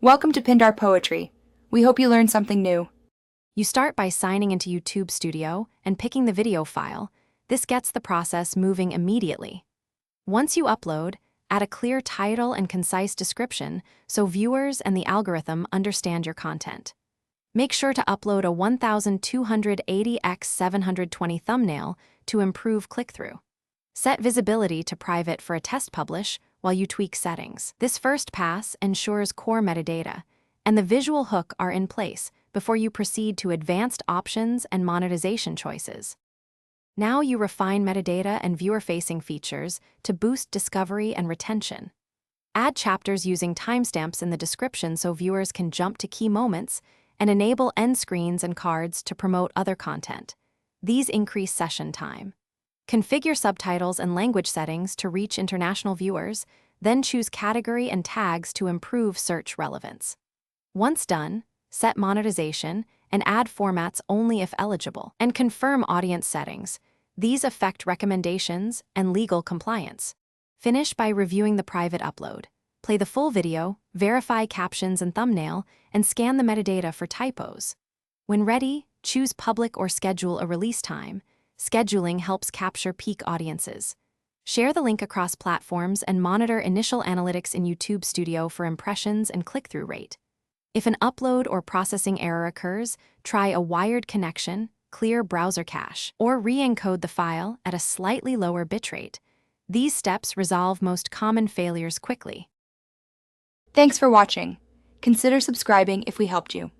Welcome to Pindar Poetry. We hope you learned something new. You start by signing into YouTube Studio and picking the video file. This gets the process moving immediately. Once you upload, add a clear title and concise description so viewers and the algorithm understand your content. Make sure to upload a 1280x720 thumbnail to improve click-through. Set visibility to private for a test publish while you tweak settings. This first pass ensures core metadata, and the visual hook are in place before you proceed to advanced options and monetization choices. Now you refine metadata and viewer-facing features to boost discovery and retention. Add chapters using timestamps in the description so viewers can jump to key moments, and enable end screens and cards to promote other content. These increase session time. Configure subtitles and language settings to reach international viewers, then choose category and tags to improve search relevance. Once done, set monetization and add formats only if eligible, and confirm audience settings. These affect recommendations and legal compliance. Finish by reviewing the private upload. Play the full video, verify captions and thumbnail, and scan the metadata for typos. When ready, choose public or schedule a release time. Scheduling helps capture peak audiences. Share the link across platforms and monitor initial analytics in YouTube Studio for impressions and click-through rate. If an upload or processing error occurs, try a wired connection, clear browser cache, or re-encode the file at a slightly lower bitrate. These steps resolve most common failures quickly. Thanks for watching. Consider subscribing if we helped you.